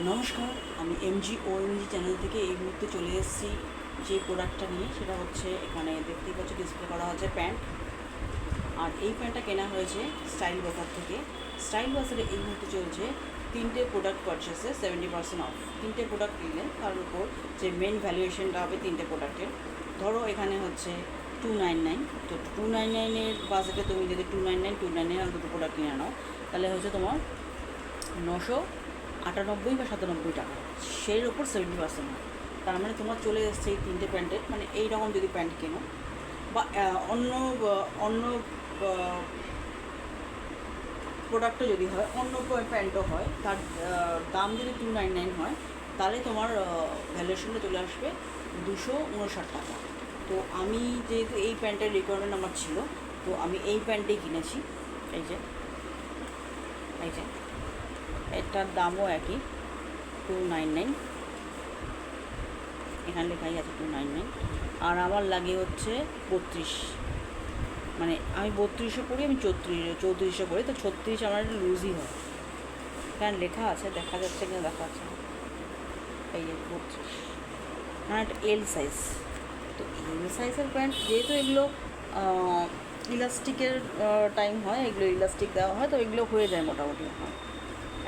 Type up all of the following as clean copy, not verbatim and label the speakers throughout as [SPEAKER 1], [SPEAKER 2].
[SPEAKER 1] নমস্কার, আমি MG channel থেকে এই মুহূর্তে চলে এসেছি যে প্রোডাক্টটা নিয়ে। সেটা হচ্ছে এখানে দেখতেই পাচ্ছ ডিসপ্লে করা হচ্ছে প্যান্ট। আর এই প্যান্টটা কেনা হয়েছে স্টাইল বাজার থেকে। স্টাইল বাজারে এই মুহূর্তে চলছে 3টে প্রোডাক্ট পারচেসে 70% অফ। 3টে প্রোডাক্ট নিলে তার উপর যে মেন ভ্যালুয়েশনটা হবে 3টে প্রোডাক্টের। ধরো এখানে হচ্ছে 299, তো 299-এর বাজেটে তুমি যদি 299 আর দুটো প্রোডাক্ট কিনে নাও, তাহলে হচ্ছে তোমার 998 বা 97 টাকা, সেই ওপর 70% হয়। তার মানে তোমার চলে এসছে এই 3টে প্যান্টের, মানে এই রকম যদি প্যান্ট কেনো বা অন্য অন্য প্রোডাক্টও যদি হয়, অন্য প্যান্টও হয়, তার দাম যদি 299 হয়, তাহলে তোমার ভ্যালুয়েশনটা চলে আসবে 259 টাকা। তো আমি যেহেতু এই প্যান্টের রিকোয়ারমেন্ট আমার ছিল, তো আমি এই প্যান্টেই কিনেছি। এই যে এটার দামও একই, 299, এখানে লেখাই আছে 299। আর আমার লাগে হচ্ছে 32, মানে আমি 32-এ পড়ি, আমি 34-এ পড়ি, তো 36 আমার একটু লুজই হয়। এখানে লেখা আছে, দেখা যাচ্ছে কিনা দেখা যাচ্ছে, এই যে 32, মানে একটা এল সাইজ। তো এল সাইজের প্যান্ট যেহেতু এগুলো ইলাস্টিকের টাইম হয়, এগুলো ইলাস্টিক দেওয়া হয়, তো এগুলো হয়ে যায় মোটামুটি।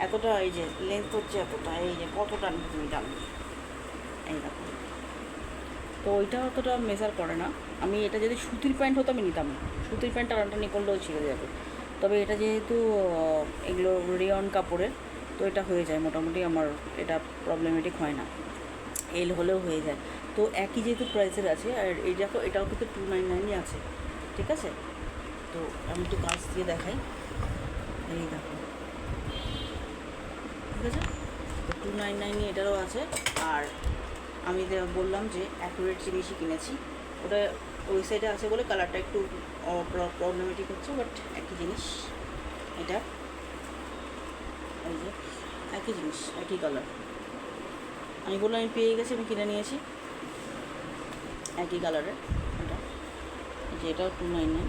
[SPEAKER 1] এতটা, এই যে লেন্থ হচ্ছে এতটা, এই যে কতটা তুমি টানবে, এই দেখো। তো ওইটা অতটা মেজার করে না। আমি এটা যদি সুতির প্যান্ট হতো আমি নিতাম না, সুতির প্যান্ট টানাটানি করলেও ছিঁড়ে যাবে। তবে এটা যেহেতু এগুলো রেয়ন কাপড়ের, তো এটা হয়ে যায় মোটামুটি, আমার এটা প্রবলেমেটিক হয় না, এল হলেও হয়ে যায়। তো একই যেহেতু প্রাইসের আছে, আর এই দেখো এটাও কিন্তু 299-ই আছে, ঠিক আছে। তো আমি একটু কাজ দিয়ে দেখাই, এই দেখো, ঠিক আছে। তো 299-ই এটারও আছে। আর আমি বললাম যে অ্যাকুরেট জিনিসই কিনেছি, ওটা ওই সাইডে আছে বলে কালারটা একটু প্রবলেমেটিক হচ্ছে, বাট একই জিনিস এটা, এই যে একই জিনিস, একই কালার। আমি বললাম আমি পেয়ে গেছি, আমি কিনে নিয়েছি একই কালারের এটা। এই যে এটাও 299,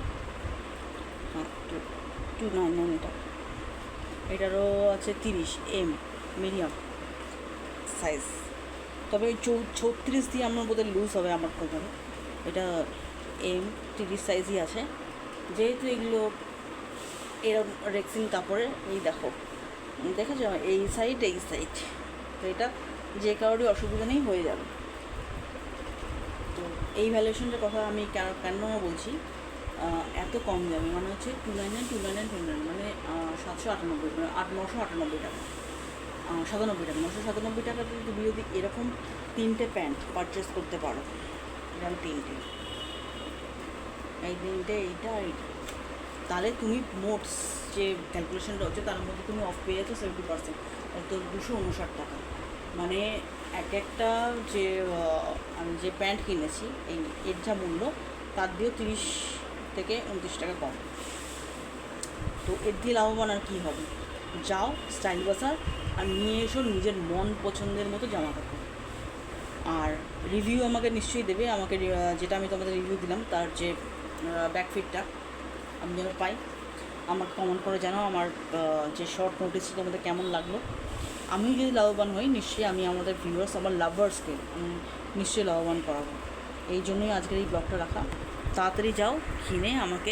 [SPEAKER 1] হ্যাঁ 299 এটা। এটারও আছে 30 মিডিয়াম সাইজ, তবে ওই 36 দিয়ে আমার বোধহয় লুজ হবে আমার খোঁজানো। এটা 30 সাইজই আছে। যেহেতু এগুলো এরকম রেক্সিন কাপড়ের, এই দেখো, দেখেছো এই সাইড, তো এটা যে কারোরই অসুবিধা নেই, হয়ে যাবে। তো এই ভ্যালুয়েশনটার কথা আমি কেন বলছি, এত কম দামে, মানে হচ্ছে 299, মানে 798, মানে 998 টাকা, 997 টাকাতে তুমি যদি এরকম 3টে প্যান্ট পারচেস করতে পারো, এরকম 3টে, এই 3টে, এইটা, তাহলে তুমি মোট যে ক্যালকুলেশনটা হচ্ছে তার মধ্যে তুমি অফ পেয়ে যাচ্ছো 70%, তো 259 টাকা। মানে একটা যে আমি যে প্যান্ট কিনেছি, এর যা মূল্য, তার দিয়েও 30 থেকে 29 টাকা কম। তো এর দিয়ে লাভবান আর কী হবে? যাও স্টাইল বাজার আর নিয়ে এসো নিজের মন পছন্দের মতো জামা কাপড়। আর রিভিউ আমাকে নিশ্চয়ই দেবে, আমাকে যেটা আমি তোমাদের রিভিউ দিলাম তার যে ব্যাকফিটটা আমি যেন পাই, আমাকে কমেন্ট করে জানাও আমার যে শর্ট নোটিসে তোমাদের কেমন লাগলো। আমি যদি লাভবান হই, নিশ্চয়ই আমি আমাদের ভিউয়ার্স, আমার লাভার্সকে আমি নিশ্চয়ই লাভবান করাবো। এই জন্যই আজকের এই ব্লগটা রাখা। তাড়াতাড়ি যাও, কিনে আমাকে